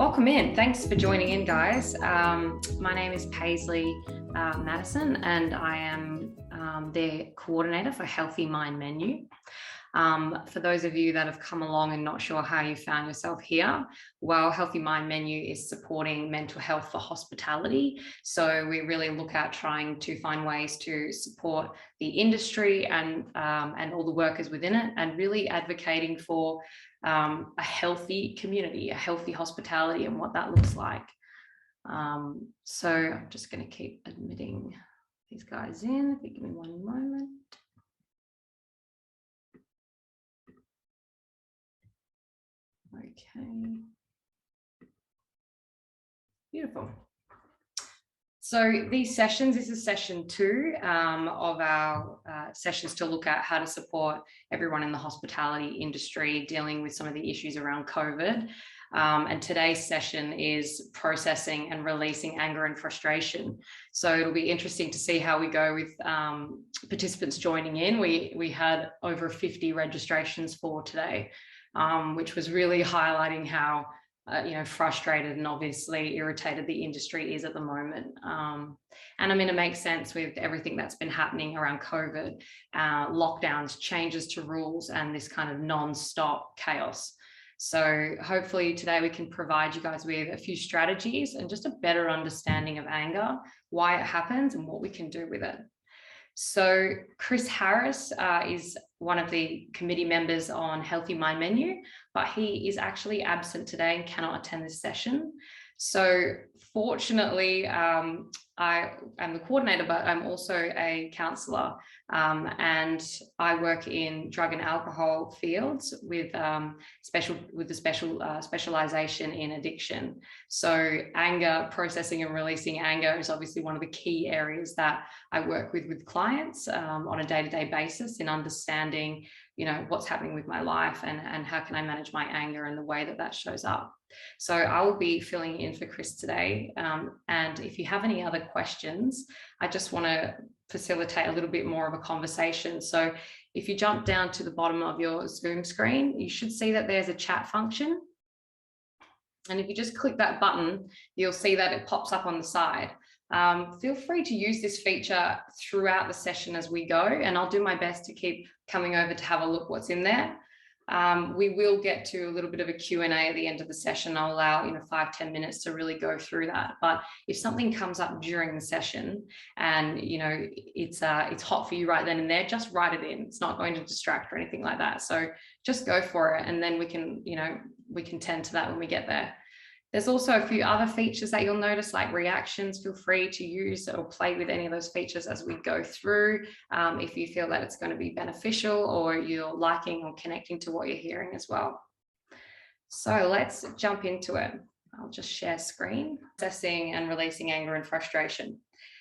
Welcome in. Thanks for joining in, guys. My name is Paisley Madison, and I am the coordinator for Healthy Mind Menu. For those of you that have come along and not sure how you found yourself here, well, Healthy Mind Menu is supporting mental health for hospitality. So we really look at trying to find ways to support the industry and all the workers within it, and really advocating for a healthy community, a healthy hospitality, and what that looks like. So I'm just going to keep admitting these guys in. If you give me one moment. Okay. Beautiful. So these sessions, this is session 2 of our sessions to look at how to support everyone in the hospitality industry dealing with some of the issues around COVID. And today's session is processing and releasing anger and frustration. So it'll be interesting to see how we go with participants joining in. We had over 50 registrations for today, which was really highlighting how frustrated and obviously irritated the industry is at the moment. And I mean, it makes sense with everything that's been happening around COVID, lockdowns, changes to rules, and this kind of non-stop chaos. So hopefully today we can provide you guys with a few strategies and just a better understanding of anger, why it happens, and what we can do with it. So Chris Harris is one of the committee members on Healthy Mind Menu, but he is actually absent today and cannot attend this session. So fortunately, I am the coordinator, but I'm also a counsellor, and I work in drug and alcohol fields with specialization in addiction. So anger, processing and releasing anger is obviously one of the key areas that I work with clients on a day-to-day basis, in understanding, what's happening with my life and how can I manage my anger and the way that shows up. So I will be filling in for Chris today. And if you have any other questions, I just want to facilitate a little bit more of a conversation. So if you jump down to the bottom of your Zoom screen, you should see that there's a chat function. And if you just click that button, you'll see that it pops up on the side. Feel free to use this feature throughout the session as we go, and I'll do my best to keep coming over to have a look what's in there. We will get to a little bit of a Q&A at the end of the session. I'll allow 5-10 minutes to really go through that. But if something comes up during the session and it's hot for you right then and there, just write it in. It's not going to distract or anything like that. So just go for it, and then we can tend to that when we get there. There's also a few other features that you'll notice, like reactions. Feel free to use or play with any of those features as we go through, if you feel that it's going to be beneficial or you're liking or connecting to what you're hearing as well. So let's jump into it. I'll just share screen. Processing and releasing anger and frustration.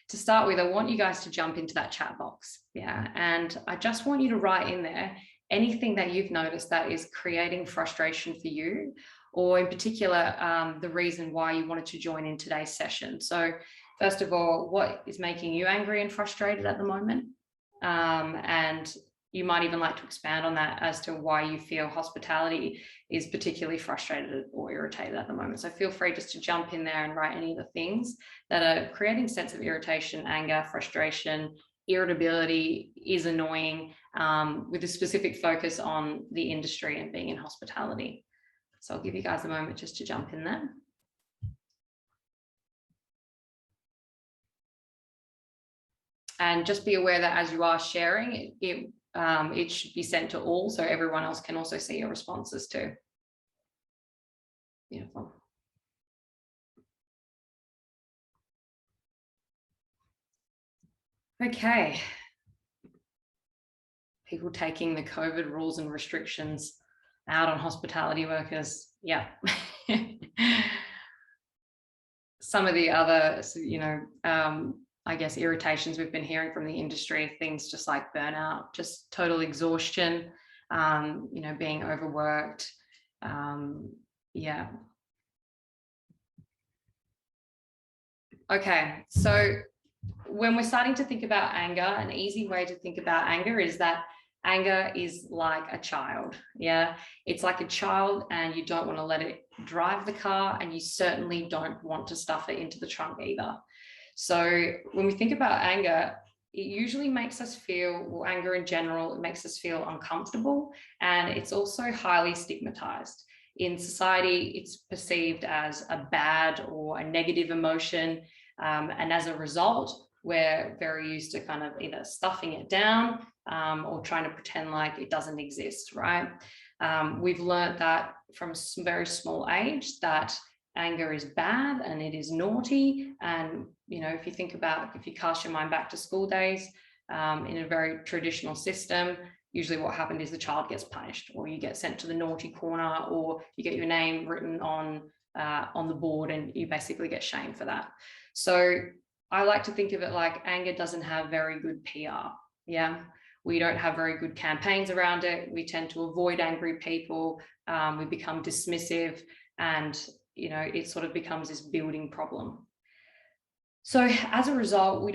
To start with, I want you guys to jump into that chat box. Yeah, and I just want you to write in there anything that you've noticed that is creating frustration for you, or in particular, the reason why you wanted to join in today's session. So first of all, what is making you angry and frustrated at the moment? And you might even like to expand on that as to why you feel hospitality is particularly frustrated or irritated at the moment. So feel free just to jump in there and write any of the things that are creating a sense of irritation, anger, frustration, irritability, is annoying, with a specific focus on the industry and being in hospitality. So I'll give you guys a moment just to jump in there. And just be aware that as you are sharing, it should be sent to all, so everyone else can also see your responses too. Beautiful. Okay. People taking the COVID rules and restrictions out on hospitality workers. Yeah. Some of the other, I guess, irritations we've been hearing from the industry, things just like burnout, just total exhaustion, being overworked. Yeah. Okay, so when we're starting to think about anger, an easy way to think about anger is that anger is like a child. Yeah, it's like a child, and you don't want to let it drive the car, and you certainly don't want to stuff it into the trunk either. So when we think about anger, it usually makes us feel, well, anger in general, it makes us feel uncomfortable, and it's also highly stigmatized. In society, it's perceived as a bad or a negative emotion. And as a result, we're very used to kind of either stuffing it down or trying to pretend like it doesn't exist, right? We've learned that from a very small age that anger is bad and it is naughty. And, you know, if you think about, if you cast your mind back to school days, in a very traditional system, usually what happened is the child gets punished, or you get sent to the naughty corner, or you get your name written on the board and you basically get shamed for that. So I like to think of it like anger doesn't have very good PR. Yeah. We don't have very good campaigns around it. We tend to avoid angry people. We become dismissive, and, you know, it sort of becomes this building problem. So as a result,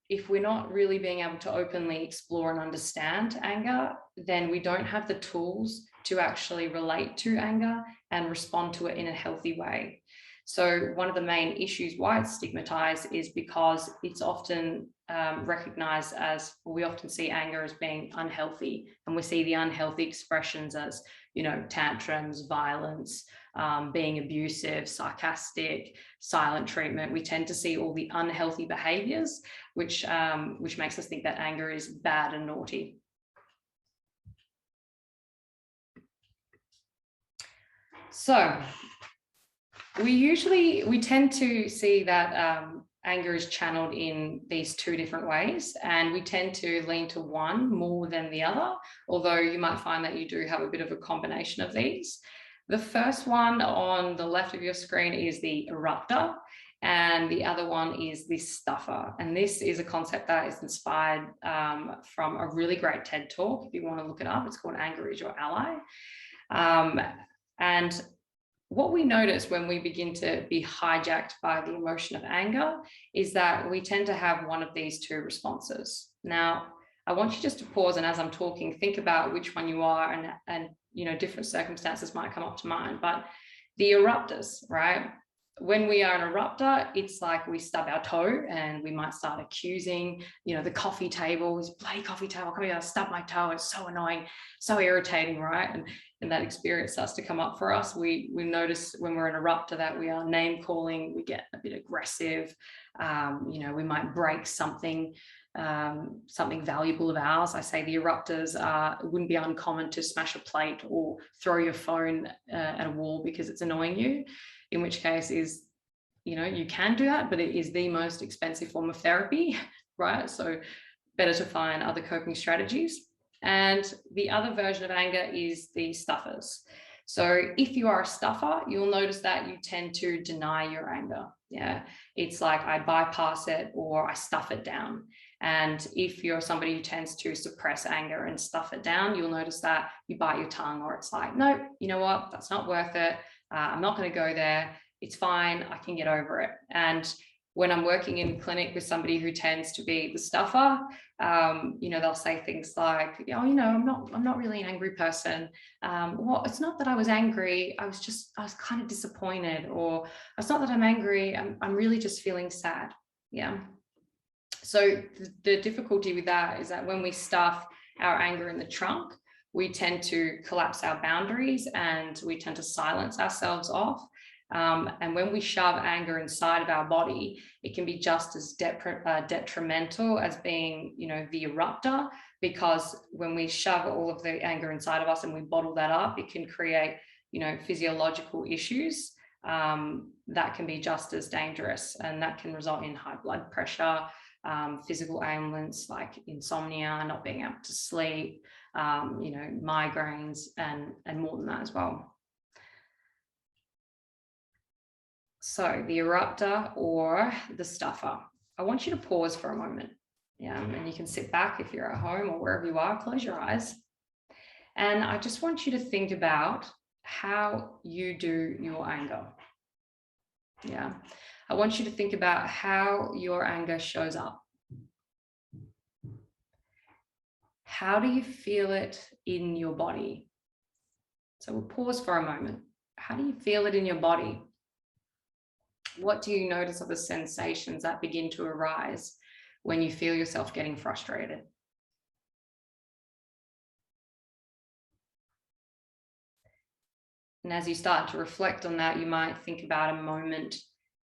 if we're not really being able to openly explore and understand anger, then we don't have the tools to actually relate to anger and respond to it in a healthy way. So one of the main issues why it's stigmatized is because it's often recognized as, well, we often see anger as being unhealthy, and we see the unhealthy expressions as, you know, tantrums, violence, being abusive, sarcastic, silent treatment. We tend to see all the unhealthy behaviors, which makes us think that anger is bad and naughty. So we tend to see that anger is channeled in these two different ways, and we tend to lean to one more than the other, although you might find that you do have a bit of a combination of these. The first one on the left of your screen is the eruptor, and the other one is the stuffer. And this is a concept that is inspired from a really great TED talk. If you want to look it up, it's called Anger is Your Ally. And what we notice when we begin to be hijacked by the emotion of anger is that we tend to have one of these two responses. Now, I want you just to pause, and as I'm talking, think about which one you are, and you know, different circumstances might come up to mind. But the eruptors, right? When we are an eruptor, it's like we stub our toe and we might start accusing, you know, the coffee table, this bloody coffee table, come here, stub my toe, it's so annoying, so irritating, right? And that experience starts to come up for us. We notice when we're an eruptor that we are name calling, we get a bit aggressive, you know, we might break something valuable of ours. I say the eruptors it wouldn't be uncommon to smash a plate or throw your phone at a wall because it's annoying you, in which case is, you know, you can do that, but it is the most expensive form of therapy, right? So better to find other coping strategies. And the other version of anger is the stuffers. So if you are a stuffer, you'll notice that you tend to deny your anger. Yeah, it's like I bypass it or I stuff it down. And if you're somebody who tends to suppress anger and stuff it down, you'll notice that you bite your tongue, or it's like, no, you know what, that's not worth it. I'm not going to go there. It's fine. I can get over it. And when I'm working in clinic with somebody who tends to be the stuffer, you know, they'll say things like, oh, you know, I'm not really an angry person. Well, it's not that I was angry. I was kind of disappointed, or it's not that I'm angry. I'm really just feeling sad. Yeah. So the difficulty with that is that when we stuff our anger in the trunk, we tend to collapse our boundaries and we tend to silence ourselves off. And when we shove anger inside of our body, it can be just as detrimental as being, you know, the eruptor, because when we shove all of the anger inside of us and we bottle that up, it can create, you know, physiological issues that can be just as dangerous, and that can result in high blood pressure, physical ailments like insomnia, not being able to sleep, you know, migraines, and more than that as well. So the eruptor or the stuffer. I want you to pause for a moment. Yeah, and you can sit back if you're at home or wherever you are, close your eyes. And I just want you to think about how you do your anger. Yeah, I want you to think about how your anger shows up. How do you feel it in your body? So we'll pause for a moment. how do you feel it in your body? What do you notice are the sensations that begin to arise when you feel yourself getting frustrated? And as you start to reflect on that, you might think about a moment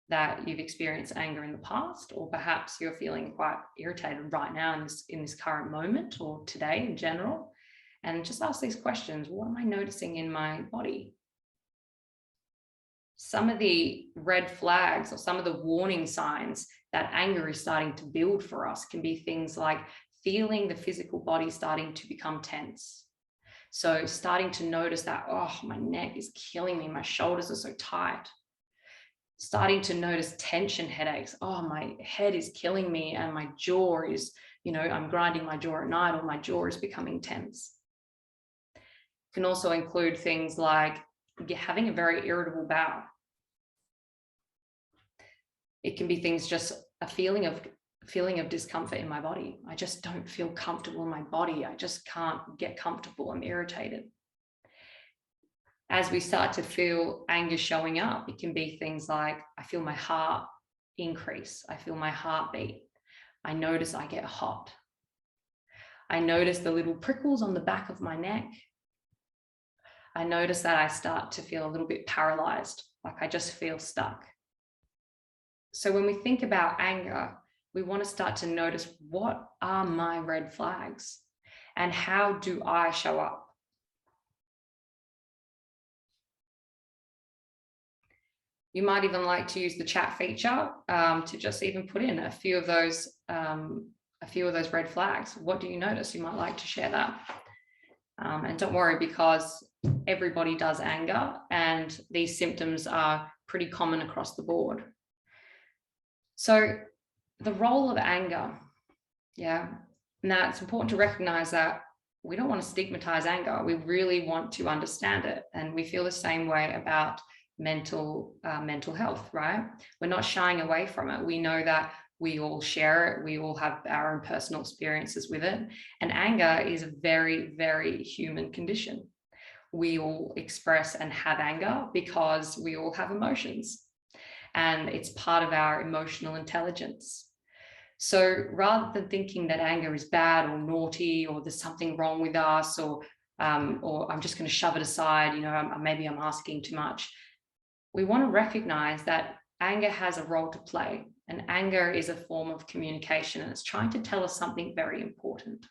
that you've experienced anger in the past, or perhaps you're feeling quite irritated right now in this current moment, or today in general. And just ask these questions. What am I noticing in my body? Some of the red flags or some of the warning signs that anger is starting to build for us can be things like feeling the physical body starting to become tense. So starting to notice that, oh, my neck is killing me. My shoulders are so tight. Starting to notice tension headaches. Oh, my head is killing me and my jaw is, I'm grinding my jaw at night, or my jaw is becoming tense. It can also include things like having a very irritable bowel. It can be things just a feeling of discomfort in my body. I just don't feel comfortable in my body. I just can't get comfortable. I'm irritated. As we start to feel anger showing up, it can be things like, I feel my heart increase. I feel my heartbeat. I notice I get hot. I notice the little prickles on the back of my neck. I notice that I start to feel a little bit paralyzed, like I just feel stuck. So when we think about anger, we want to start to notice, what are my red flags and how do I show up? You might even like to use the chat feature to just even put in a few of those red flags. What do you notice? You might like to share that. And don't worry, because everybody does anger and these symptoms are pretty common across the board. So the role of anger, now it's important to recognize that we don't want to stigmatize anger. We really want to understand it. And we feel the same way about mental health, right? We're not shying away from it. We know that we all share it. We all have our own personal experiences with it. And anger is a very, very human condition. We all express and have anger because we all have emotions. And it's part of our emotional intelligence. So rather than thinking that anger is bad or naughty, or there's something wrong with us, or I'm just going to shove it aside, maybe I'm asking too much, we want to recognize that anger has a role to play, and anger is a form of communication, and it's trying to tell us something very important.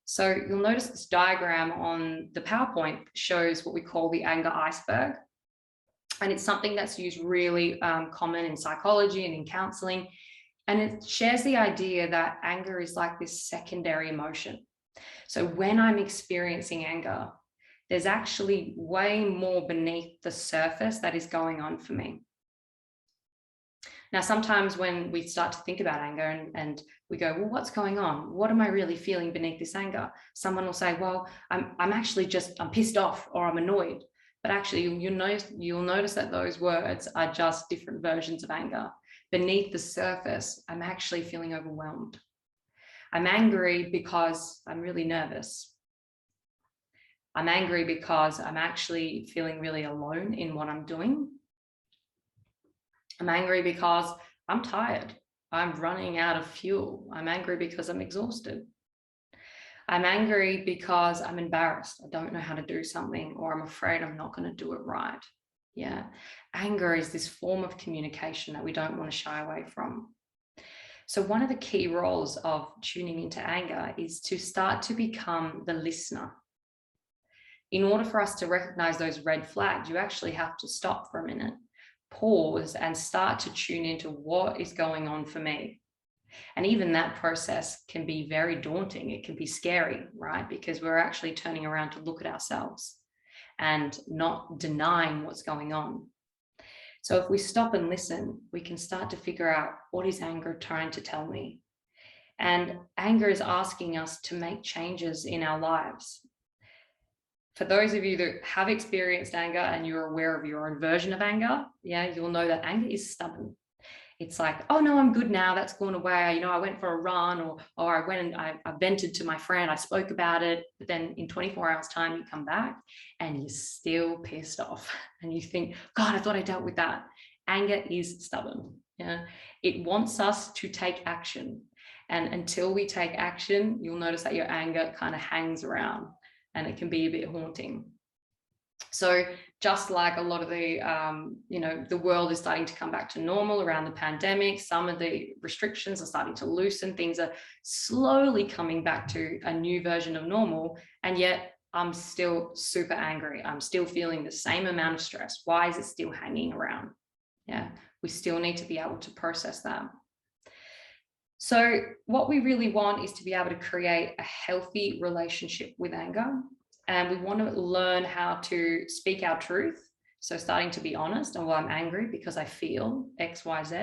So you'll notice this diagram on the PowerPoint shows what we call the anger iceberg. And it's something that's used really common in psychology and in counseling. And it shares the idea that anger is like this secondary emotion. So when I'm experiencing anger, there's actually way more beneath the surface that is going on for me. Now, sometimes when we start to think about anger and we go, well, what's going on? What am I really feeling beneath this anger? Someone will say, well, I'm pissed off, or I'm annoyed. But actually, you'll notice that those words are just different versions of anger. Beneath the surface, I'm actually feeling overwhelmed. I'm angry because I'm really nervous. I'm angry because I'm actually feeling really alone in what I'm doing. I'm angry because I'm tired. I'm running out of fuel. I'm angry because I'm exhausted. I'm angry because I'm embarrassed. I don't know how to do something, or I'm afraid I'm not going to do it right. Yeah. Anger is this form of communication that we don't want to shy away from. So one of the key roles of tuning into anger is to start to become the listener. In order for us to recognize those red flags, you actually have to stop for a minute, pause, and start to tune into what is going on for me. And even that process can be very daunting. It can be scary, right? Because we're actually turning around to look at ourselves and not denying what's going on. So if we stop and listen, we can start to figure out, what is anger trying to tell me? And anger is asking us to make changes in our lives. For those of you that have experienced anger and you're aware of your own version of anger, you'll know that anger is stubborn. It's like, oh no, I'm good now. That's gone away. You know, I went for a run, or I went and I vented to my friend. I spoke about it. But then in 24 hours time, you come back and you're still pissed off. And you think, God, I thought I dealt with that. Anger is stubborn. Yeah. It wants us to take action. And until we take action, you'll notice that your anger kind of hangs around and it can be a bit haunting. So just like a lot of the, the world is starting to come back to normal around the pandemic, some of the restrictions are starting to loosen, things are slowly coming back to a new version of normal, and yet I'm still super angry. I'm still feeling the same amount of stress. Why is it still hanging around? Yeah, we still need to be able to process that. So what we really want is to be able to create a healthy relationship with anger. And we want to learn how to speak our truth. So starting to be honest, and well, I'm angry because I feel X, Y, Z,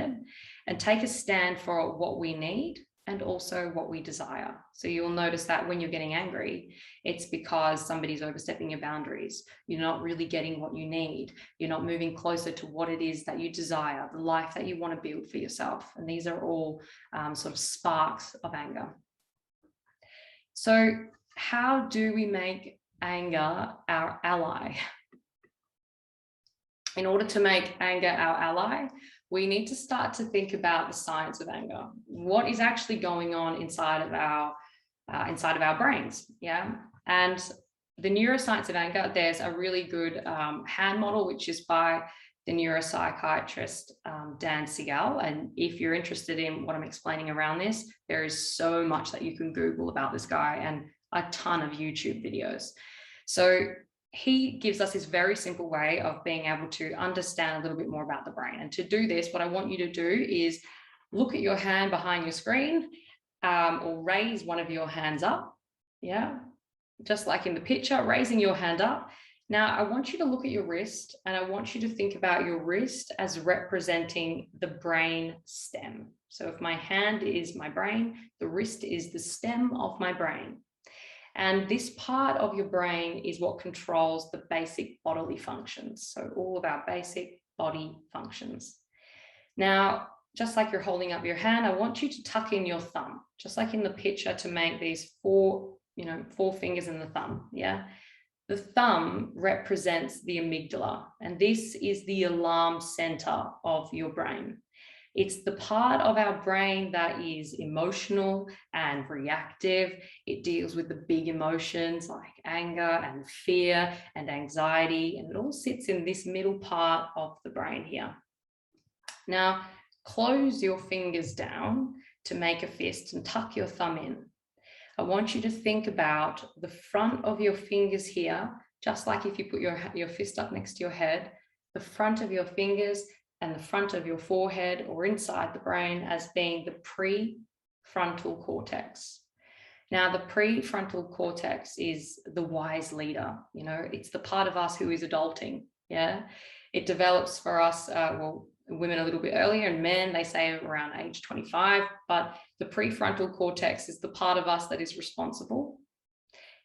and take a stand for what we need and also what we desire. So you'll notice that when you're getting angry, it's because somebody's overstepping your boundaries. You're not really getting what you need. You're not moving closer to what it is that you desire, the life that you want to build for yourself. And these are all sort of sparks of anger. So how do we make anger our ally? In order to make anger our ally, we need to start to think about the science of anger. What is actually going on inside of our brains? Yeah, and the neuroscience of anger. There's a really good hand model, which is by the neuropsychiatrist Dan Siegel. And if you're interested in what I'm explaining around this, there is so much that you can Google about this guy and a ton of YouTube videos. So he gives us this very simple way of being able to understand a little bit more about the brain. And to do this, what I want you to do is look at your hand behind your screen, or raise one of your hands up. Yeah, just like in the picture, raising your hand up. Now, I want you to look at your wrist, and I want you to think about your wrist as representing the brain stem. So if my hand is my brain, the wrist is the stem of my brain. And this part of your brain is what controls the basic bodily functions. So all of our basic body functions. Now, just like you're holding up your hand, I want you to tuck in your thumb, just like in the picture, to make these four fingers in the thumb. Yeah. The thumb represents the amygdala, and this is the alarm center of your brain. It's the part of our brain that is emotional and reactive. It deals with the big emotions like anger and fear and anxiety, and it all sits in this middle part of the brain here. Now, close your fingers down to make a fist and tuck your thumb in. I want you to think about the front of your fingers here, just like if you put your fist up next to your head, the front of your fingers and the front of your forehead or inside the brain as being the prefrontal cortex. Now, the prefrontal cortex is the wise leader. You know, it's the part of us who is adulting. Yeah, it develops for us, women a little bit earlier, and men, they say around age 25, but the prefrontal cortex is the part of us that is responsible.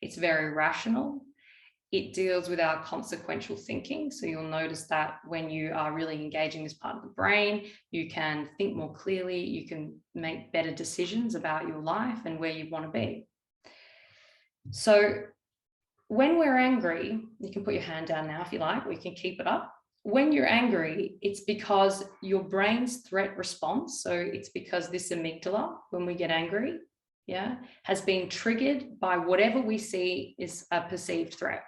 It's very rational. It deals with our consequential thinking. So you'll notice that when you are really engaging this part of the brain, you can think more clearly, you can make better decisions about your life and where you want to be. So when we're angry, you can put your hand down now if you like, or you can keep it up. When you're angry, it's because your brain's threat response, so it's because this amygdala, when we get angry, yeah, has been triggered by whatever we see is a perceived threat.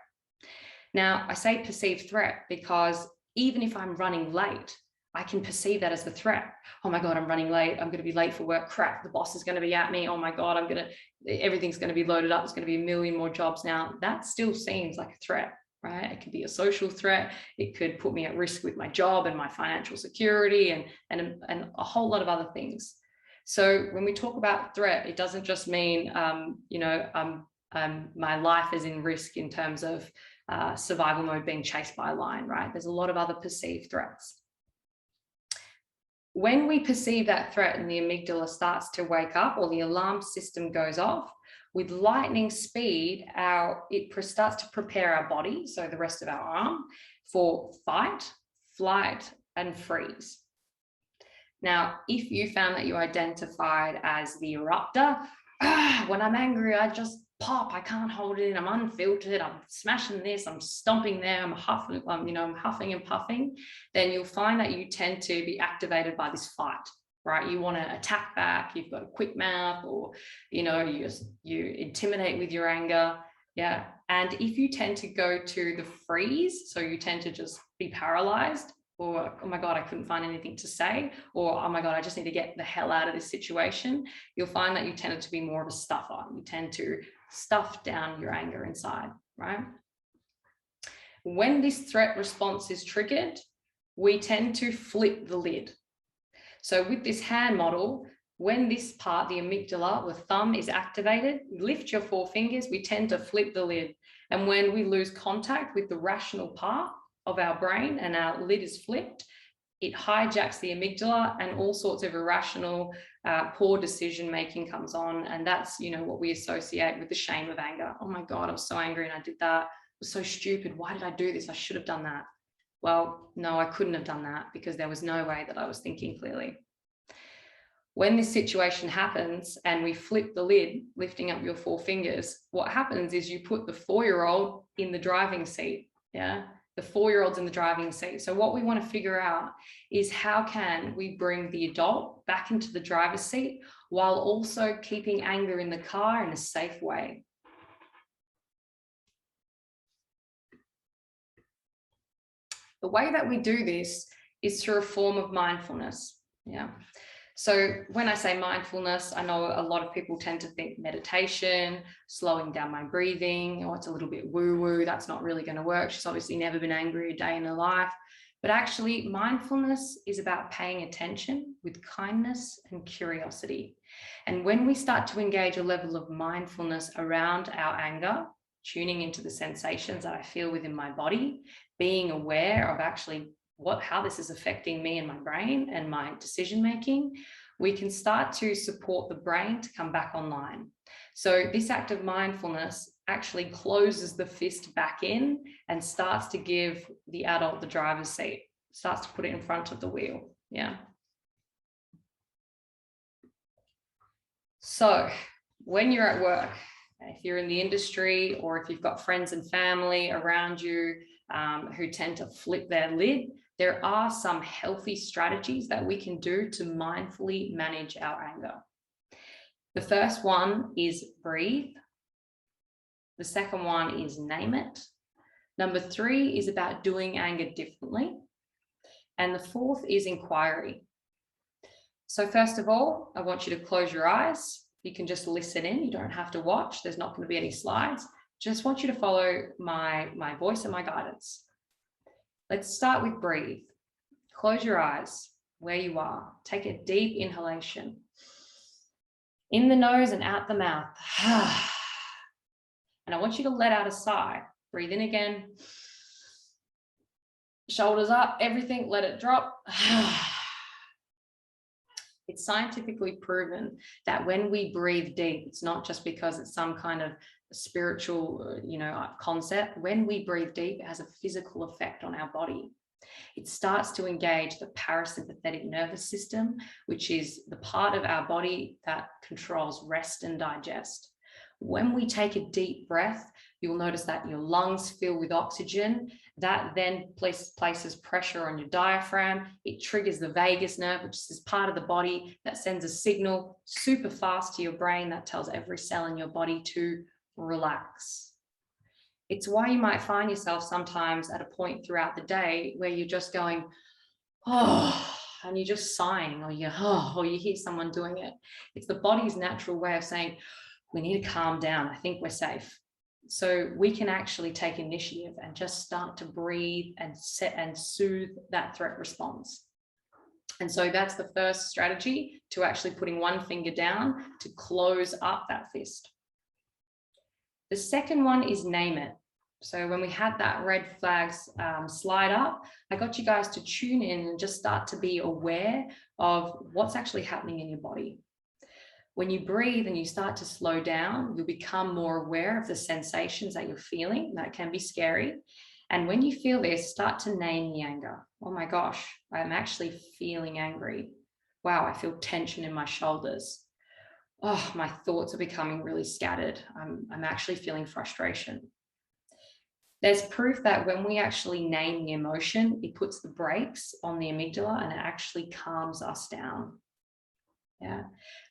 Now, I say perceived threat because even if I'm running late, I can perceive that as the threat. Oh my God, I'm running late. I'm going to be late for work. Crap, the boss is going to be at me. Oh my God, everything's going to be loaded up. There's going to be a million more jobs now. That still seems like a threat, right? It could be a social threat. It could put me at risk with my job and my financial security and a whole lot of other things. So when we talk about threat, it doesn't just mean, my life is in risk in terms of survival mode, being chased by a lion, right? There's a lot of other perceived threats. When we perceive that threat and the amygdala starts to wake up, or the alarm system goes off, with lightning speed, it starts to prepare our body, so the rest of our arm, for fight, flight, and freeze. Now, if you found that you identified as the erupter, when I'm angry, I just pop, I can't hold it in, I'm unfiltered, I'm smashing this, I'm stomping there, I'm huffing, I'm huffing and puffing, then you'll find that you tend to be activated by this fight, right? You want to attack back, you've got a quick mouth, or, you intimidate with your anger. Yeah. And if you tend to go to the freeze, so you tend to just be paralyzed, or, oh my God, I couldn't find anything to say, or, oh my God, I just need to get the hell out of this situation, you'll find that you tended to be more of a stuffer. You tend to stuff down your anger inside, right? When this threat response is triggered, we tend to flip the lid. So with this hand model, when this part, the amygdala, the thumb, is activated, lift your four fingers, we tend to flip the lid. And when we lose contact with the rational part of our brain and our lid is flipped, it hijacks the amygdala, and all sorts of irrational, poor decision making comes on. And that's, what we associate with the shame of anger. Oh my God, I was so angry and I did that. It was so stupid. Why did I do this? I should have done that. Well, no, I couldn't have done that because there was no way that I was thinking clearly. When this situation happens and we flip the lid, lifting up your four fingers, what happens is you put the 4-year-old in the driving seat. Yeah. The 4-year-old's in the driving seat. So what we want to figure out is, how can we bring the adult back into the driver's seat while also keeping anger in the car in a safe way? The way that we do this is through a form of mindfulness. Yeah. So when I say mindfulness, I know a lot of people tend to think meditation, slowing down my breathing, it's a little bit woo-woo, that's not really going to work. She's obviously never been angry a day in her life. But actually, mindfulness is about paying attention with kindness and curiosity. And when we start to engage a level of mindfulness around our anger, tuning into the sensations that I feel within my body, being aware of actually how this is affecting me and my brain and my decision making, we can start to support the brain to come back online. So this act of mindfulness actually closes the fist back in and starts to give the adult the driver's seat, starts to put it in front of the wheel. Yeah. So when you're at work, if you're in the industry, or if you've got friends and family around you who tend to flip their lid, there are some healthy strategies that we can do to mindfully manage our anger. The first one is breathe. The second one is name it. Number 3 is about doing anger differently. And the fourth is inquiry. So first of all, I want you to close your eyes. You can just listen in. You don't have to watch. There's not going to be any slides. Just want you to follow my voice and my guidance. Let's start with breathe. Close your eyes where you are. Take a deep inhalation. In the nose and out the mouth. And I want you to let out a sigh. Breathe in again. Shoulders up, everything, let it drop. It's scientifically proven that when we breathe deep, it's not just because it's some kind of spiritual, concept. When we breathe deep, it has a physical effect on our body. It starts to engage the parasympathetic nervous system, which is the part of our body that controls rest and digest. When we take a deep breath, you'll notice that your lungs fill with oxygen. That then places pressure on your diaphragm. It triggers the vagus nerve, which is part of the body that sends a signal super fast to your brain that tells every cell in your body to relax. It's why you might find yourself sometimes at a point throughout the day where you're just going, oh, and you're just sighing, or you hear someone doing it. It's the body's natural way of saying, we need to calm down. I think we're safe. So we can actually take initiative and just start to breathe and set and soothe that threat response. And so that's the first strategy, to actually putting one finger down to close up that fist. The second one is name it. So when we had that red flags slide up, I got you guys to tune in and just start to be aware of what's actually happening in your body. When you breathe and you start to slow down, you'll become more aware of the sensations that you're feeling. That can be scary. And when you feel this, start to name the anger. Oh my gosh, I'm actually feeling angry. Wow, I feel tension in my shoulders. Oh, my thoughts are becoming really scattered. I'm actually feeling frustration. There's proof that when we actually name the emotion, it puts the brakes on the amygdala and it actually calms us down. Yeah.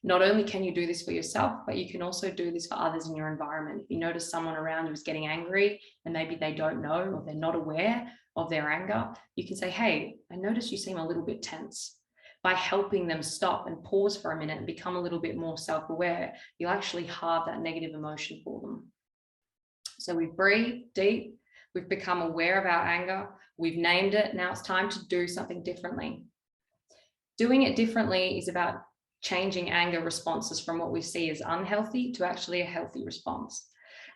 Not only can you do this for yourself, but you can also do this for others in your environment. If you notice someone around you is getting angry and maybe they don't know or they're not aware of their anger, you can say, hey, I notice you seem a little bit tense. By helping them stop and pause for a minute and become a little bit more self-aware, you'll actually halve that negative emotion for them. So we breathe deep, we've become aware of our anger, we've named it, now it's time to do something differently. Doing it differently is about changing anger responses from what we see as unhealthy to actually a healthy response.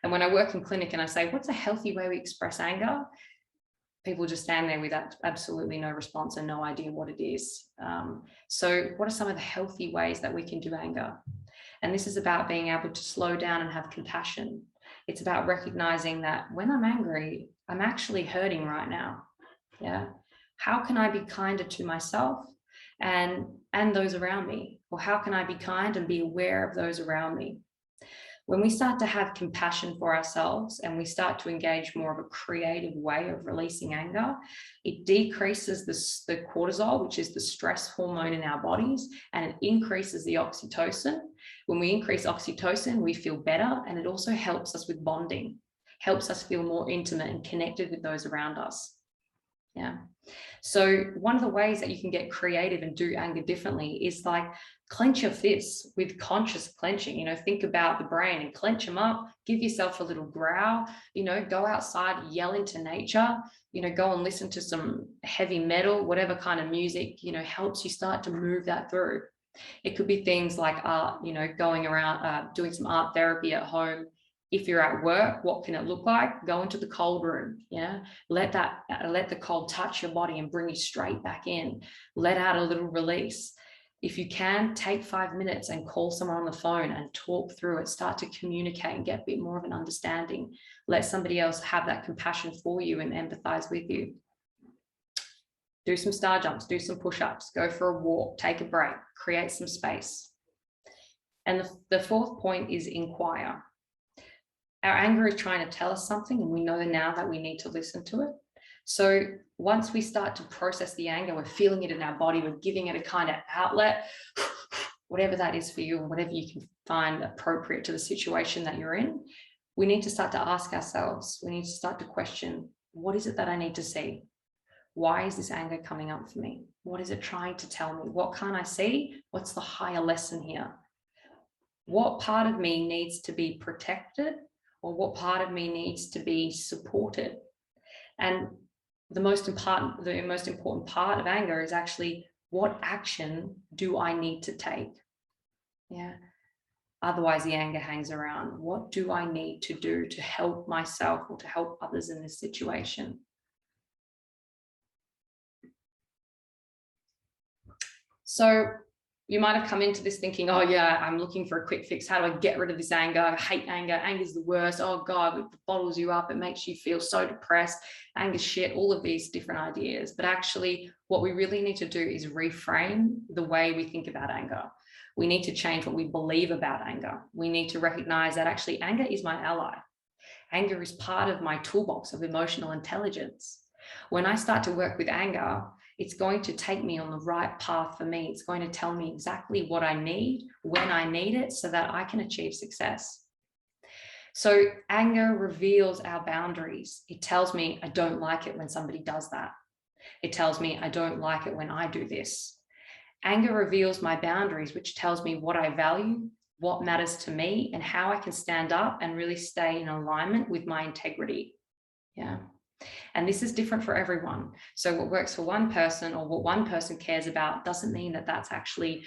And when I work in clinic and I say, what's a healthy way we express anger? People just stand there with absolutely no response and no idea what it is. So what are some of the healthy ways that we can do anger? And this is about being able to slow down and have compassion. It's about recognizing that when I'm angry, I'm actually hurting right now. Yeah. How can I be kinder to myself and those around me? Or how can I be kind and be aware of those around me? When we start to have compassion for ourselves and we start to engage more of a creative way of releasing anger, it decreases the cortisol, which is the stress hormone in our bodies, and it increases the oxytocin. When we increase oxytocin, we feel better, and it also helps us with bonding, helps us feel more intimate and connected with those around us. Yeah. So one of the ways that you can get creative and do anger differently is like clench your fists with conscious clenching. Think about the brain and clench them up, give yourself a little growl, go outside, yell into nature, go and listen to some heavy metal, whatever kind of music, helps you start to move that through. It could be things like art, going around, doing some art therapy at home. If you're at work, what can it look like? Go into the cold room. Yeah. Let the cold touch your body and bring you straight back in. Let out a little release. If you can, take 5 minutes and call someone on the phone and talk through it. Start to communicate and get a bit more of an understanding. Let somebody else have that compassion for you and empathize with you. Do some star jumps, do some push-ups, go for a walk, take a break, create some space. And the fourth point is inquire. Our anger is trying to tell us something, and we know now that we need to listen to it. So once we start to process the anger, we're feeling it in our body, we're giving it a kind of outlet, whatever that is for you, or whatever you can find appropriate to the situation that you're in. We need to start to ask ourselves, we need to start to question, what is it that I need to see? Why is this anger coming up for me? What is it trying to tell me? What can't I see? What's the higher lesson here? What part of me needs to be protected? Or what part of me needs to be supported? And the most important part of anger is actually, what action do I need to take? Yeah. Otherwise, the anger hangs around. What do I need to do to help myself or to help others in this situation? So you might have come into this thinking, oh yeah, I'm looking for a quick fix. How do I get rid of this anger? I hate anger. Anger is the worst. Oh God, it bottles you up. It makes you feel so depressed. Anger's shit, all of these different ideas. But actually, what we really need to do is reframe the way we think about anger. We need to change what we believe about anger. We need to recognize that actually anger is my ally. Anger is part of my toolbox of emotional intelligence. When I start to work with anger, it's going to take me on the right path for me. It's going to tell me exactly what I need, when I need it, so that I can achieve success. So anger reveals our boundaries. It tells me I don't like it when somebody does that. It tells me I don't like it when I do this. Anger reveals my boundaries, which tells me what I value, what matters to me, and how I can stand up and really stay in alignment with my integrity. Yeah. And this is different for everyone. So what works for one person or what one person cares about doesn't mean that that's actually,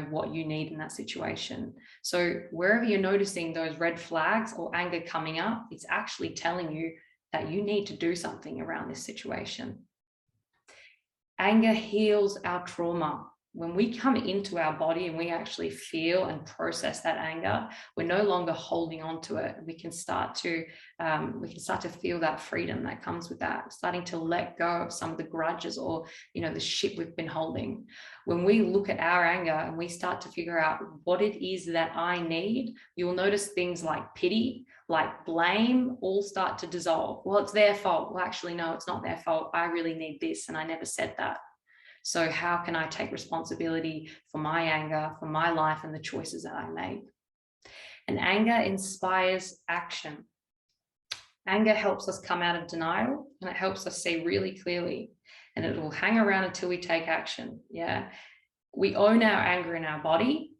what you need in that situation. So wherever you're noticing those red flags or anger coming up, it's actually telling you that you need to do something around this situation. Anger heals our trauma. when we come into our body and we actually feel and process that anger, we're no longer holding on to it. We can start to feel that freedom that comes with that, starting to let go of some of the grudges or, the shit we've been holding. When we look at our anger and we start to figure out what it is that I need, you'll notice things like pity, like blame, all start to dissolve. Well, it's their fault. Well, actually, no, it's not their fault. I really need this, and I never said that. So how can I take responsibility for my anger, for my life, and the choices that I make? And anger inspires action. Anger helps us come out of denial, and it helps us see really clearly, and it will hang around until we take action. Yeah. We own our anger in our body,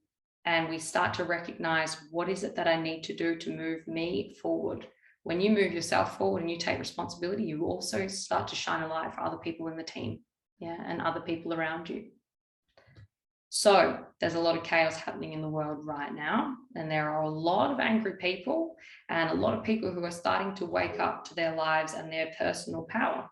and we start to recognize, what is it that I need to do to move me forward? When you move yourself forward and you take responsibility, you also start to shine a light for other people in the team, and other people around you. So there's a lot of chaos happening in the world right now, and there are a lot of angry people and a lot of people who are starting to wake up to their lives and their personal power.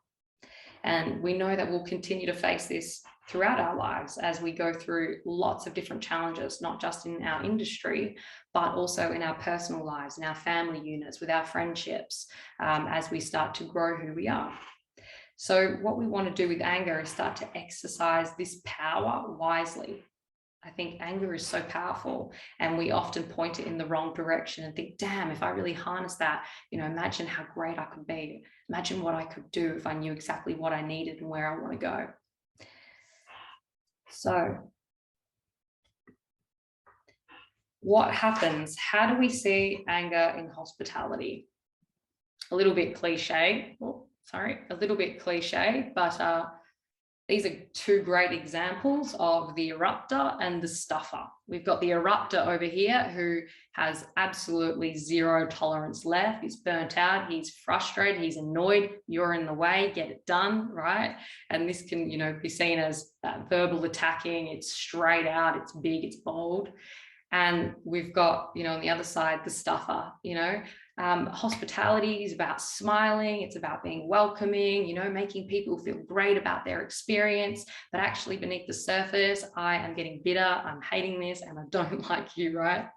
And we know that we'll continue to face this throughout our lives as we go through lots of different challenges, not just in our industry, but also in our personal lives, in our family units, with our friendships, as we start to grow who we are. So what we want to do with anger is start to exercise this power wisely. I think anger is so powerful, and we often point it in the wrong direction and think, damn, if I really harness that, imagine how great I could be. Imagine what I could do if I knew exactly what I needed and where I want to go. So what happens? How do we see anger in hospitality? A little bit cliche, but these are two great examples of the erupter and the stuffer. We've got the erupter over here who has absolutely zero tolerance left. He's burnt out, he's frustrated, he's annoyed, you're in the way, get it done, right? And this can, be seen as verbal attacking. It's straight out, it's big, it's bold. And we've got, on the other side, the stuffer, hospitality is about smiling. It's about being welcoming, making people feel great about their experience. But actually beneath the surface, I am getting bitter, I'm hating this, and I don't like you, right?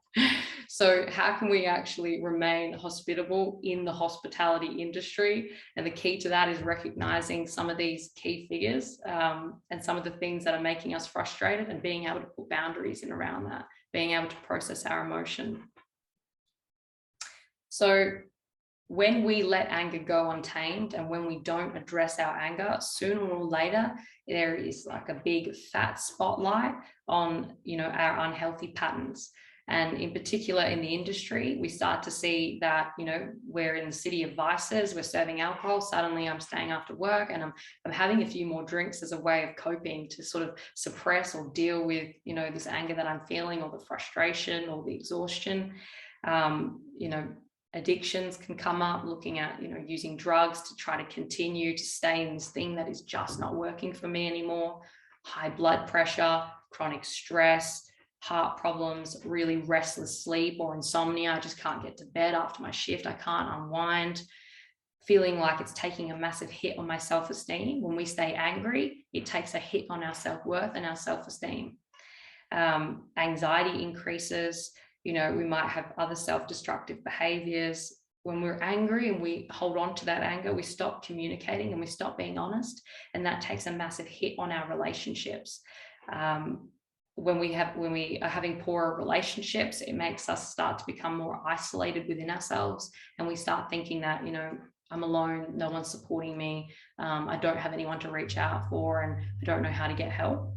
So how can we actually remain hospitable in the hospitality industry? And the key to that is recognizing some of these key figures and some of the things that are making us frustrated, and being able to put boundaries in around that, being able to process our emotion. So when we let anger go untamed, and when we don't address our anger, sooner or later, there is like a big fat spotlight on, our unhealthy patterns. And in particular in the industry, we start to see that, we're in the city of vices, we're serving alcohol. Suddenly I'm staying after work and I'm having a few more drinks as a way of coping, to sort of suppress or deal with, this anger that I'm feeling, or the frustration or the exhaustion. Addictions can come up, looking at, using drugs to try to continue to stay in this thing that is just not working for me anymore. High blood pressure, chronic stress, heart problems, really restless sleep or insomnia. I just can't get to bed after my shift. I can't unwind. Feeling like it's taking a massive hit on my self-esteem. When we stay angry, it takes a hit on our self-worth and our self-esteem. Anxiety increases. We might have other self-destructive behaviors. When we're angry and we hold on to that anger, we stop communicating and we stop being honest. And that takes a massive hit on our relationships. When we are having poorer relationships, it makes us start to become more isolated within ourselves. And we start thinking that, I'm alone, no one's supporting me. I don't have anyone to reach out for, and I don't know how to get help.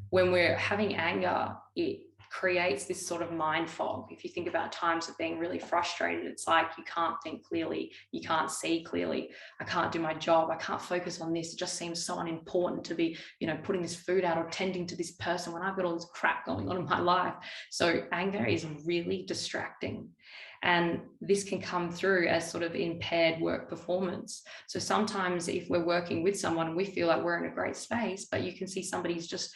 When we're having anger, it creates this sort of mind fog. If you think about times of being really frustrated, it's like you can't think clearly, you can't see clearly. I can't do my job, I can't focus on this. It just seems so unimportant to be, putting this food out or tending to this person when I've got all this crap going on in my life. So anger is really distracting. And this can come through as sort of impaired work performance. So sometimes if we're working with someone and we feel like we're in a great space, but you can see somebody's just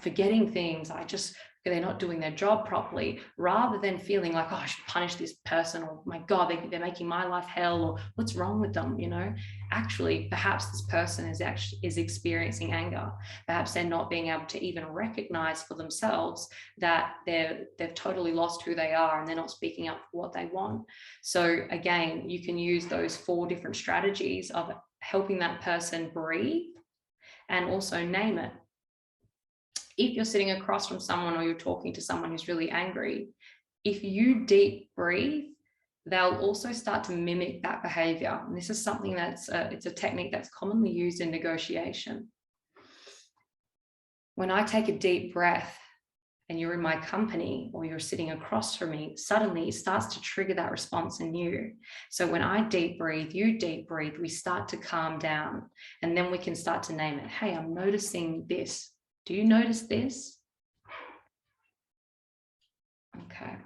forgetting things, I just they're not doing their job properly, rather than feeling like, oh, I should punish this person, or my God, they're making my life hell, or what's wrong with them, you know. Actually, perhaps this person is experiencing anger. Perhaps they're not being able to even recognize for themselves that they've totally lost who they are, and they're not speaking up for what they want. So again, you can use those 4 different strategies of helping that person breathe and also name it. If you're sitting across from someone, or you're talking to someone who's really angry, if you deep breathe, they'll also start to mimic that behavior. And this is something it's a technique that's commonly used in negotiation. When I take a deep breath and you're in my company, or you're sitting across from me, suddenly it starts to trigger that response in you. So when I deep breathe, you deep breathe, we start to calm down, and then we can start to name it. Hey, I'm noticing this. Do you notice this? Okay.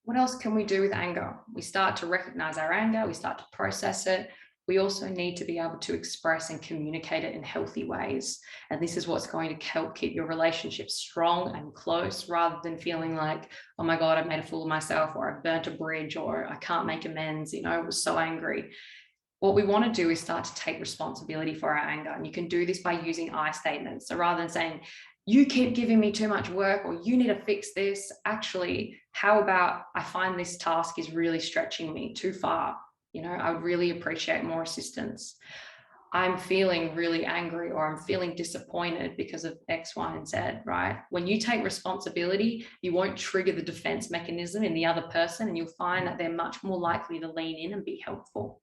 What else can we do with anger? We start to recognize our anger. We start to process it. We also need to be able to express and communicate it in healthy ways. And this is what's going to help keep your relationship strong and close, rather than feeling like, oh my God, I've made a fool of myself, or I've burnt a bridge, or I can't make amends. You know, I was so angry. What we want to do is start to take responsibility for our anger. And you can do this by using I statements. So rather than saying, you keep giving me too much work, or you need to fix this, actually, how about, I find this task is really stretching me too far. You know, I would really appreciate more assistance. I'm feeling really angry, or I'm feeling disappointed because of X, Y, and Z, right? When you take responsibility, you won't trigger the defense mechanism in the other person, and you'll find that they're much more likely to lean in and be helpful.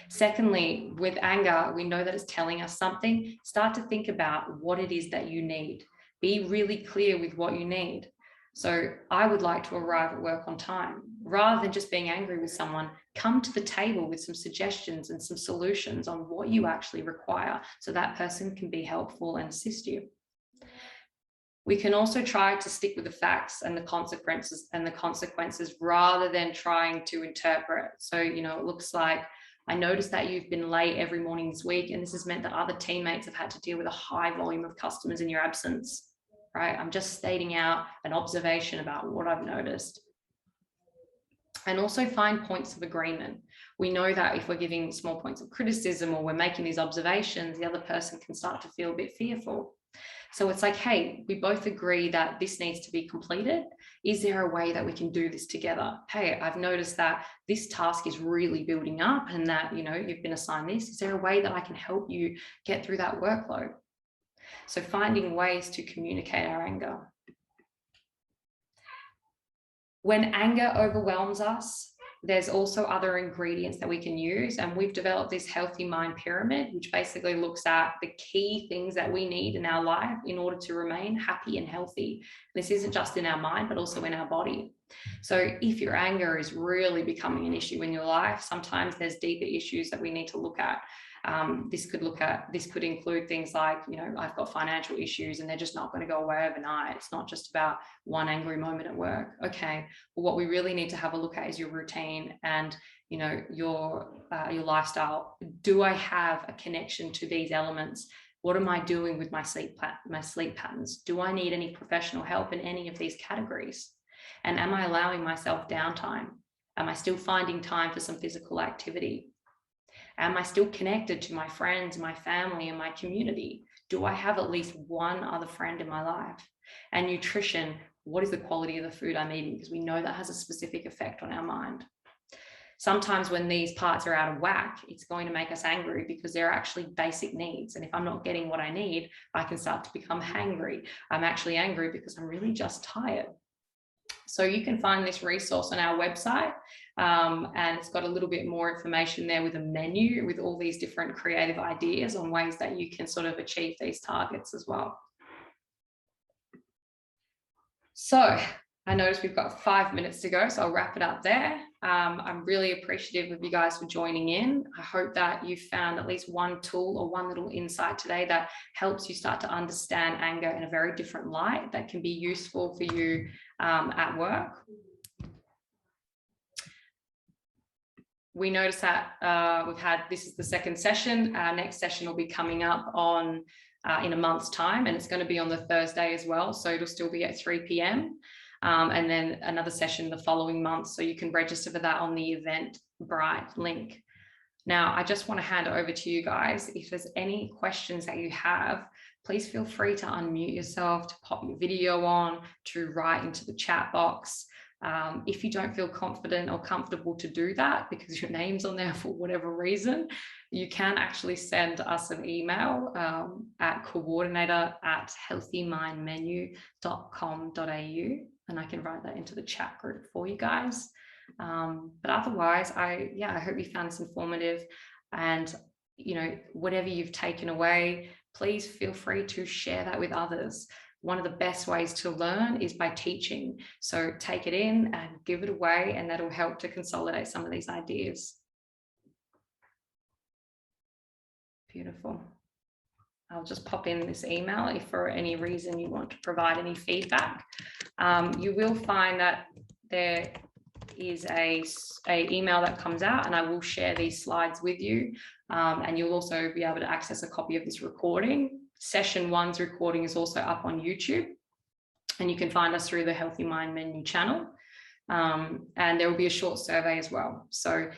Secondly, with anger, we know that it's telling us something. Start to think about what it is that you need. Be really clear with what you need. So I would like to arrive at work on time. Rather than just being angry with someone, come to the table with some suggestions and some solutions on what you actually require, so that person can be helpful and assist you. We can also try to stick with the facts and the consequences rather than trying to interpret. So, you know, it looks like, I noticed that you've been late every morning this week, and this has meant that other teammates have had to deal with a high volume of customers in your absence, right? I'm just stating out an observation about what I've noticed. And also find points of agreement. We know that if we're giving small points of criticism, or we're making these observations, the other person can start to feel a bit fearful. So it's like, hey, we both agree that this needs to be completed. Is there a way that we can do this together? Hey, I've noticed that this task is really building up, and that, you know, you've been assigned this. Is there a way that I can help you get through that workload? So finding ways to communicate our anger. When anger overwhelms us, there's also other ingredients that we can use. And we've developed this healthy mind pyramid, which basically looks at the key things that we need in our life in order to remain happy and healthy. This isn't just in our mind, but also in our body. So if your anger is really becoming an issue in your life, sometimes there's deeper issues that we need to look at. This could include things like, you know, I've got financial issues and they're just not going to go away overnight. It's not just about one angry moment at work. Okay, well, what we really need to have a look at is your routine and, you know, your lifestyle. Do I have a connection to these elements? What am I doing with my sleep patterns? Do I need any professional help in any of these categories? And am I allowing myself downtime? Am I still finding time for some physical activity? Am I still connected to my friends, my family, and my community? Do I have at least one other friend in my life? And nutrition, what is the quality of the food I'm eating? Because we know that has a specific effect on our mind. Sometimes when these parts are out of whack, it's going to make us angry because they're actually basic needs. And if I'm not getting what I need, I can start to become hangry. I'm actually angry because I'm really just tired. So you can find this resource on our website, and it's got a little bit more information there with a menu with all these different creative ideas on ways that you can sort of achieve these targets as well. So I noticed we've got 5 minutes to go, so I'll wrap it up there. I'm really appreciative of you guys for joining in. I hope that you found at least one tool or one little insight today that helps you start to understand anger in a very different light that can be useful for you at work. We noticed that this is the second session. Our next session will be coming up on in a month's time, and it's going to be on the Thursday as well, so it'll still be at 3 p.m. And then another session the following month, so you can register for that on the Eventbrite link. Now, I just want to hand it over to you guys. If there's any questions that you have, please feel free to unmute yourself, to pop your video on, to write into the chat box. If you don't feel confident or comfortable to do that because your name's on there for whatever reason, you can actually send us an email at coordinator@healthymindmenu.com.au, and I can write that into the chat group for you guys. But otherwise, I hope you found this informative, and whatever you've taken away, please feel free to share that with others. One of the best ways to learn is by teaching. So take it in and give it away, and that'll help to consolidate some of these ideas. Beautiful. I'll just pop in this email if for any reason you want to provide any feedback. You will find that there is a email that comes out, and I will share these slides with you, and you'll also be able to access a copy of this recording. Session 1's recording is also up on YouTube, and you can find us through the Healthy Mind Menu channel, and there will be a short survey as well. So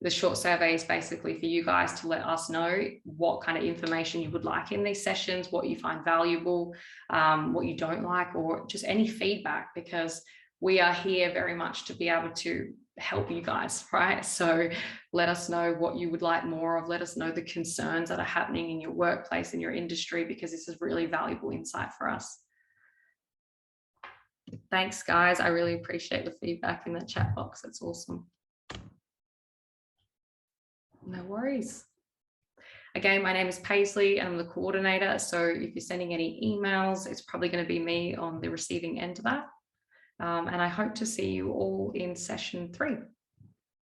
the short survey is basically for you guys to let us know what kind of information you would like in these sessions, what you find valuable, what you don't like, or just any feedback, because we are here very much to be able to help you guys, right? So let us know what you would like more of. Let us know the concerns that are happening in your workplace, in your industry, because this is really valuable insight for us. Thanks, guys. I really appreciate the feedback in the chat box. That's awesome. No worries. Again, my name is Paisley, and I'm the coordinator. So if you're sending any emails, it's probably going to be me on the receiving end of that. And I hope to see you all in session 3.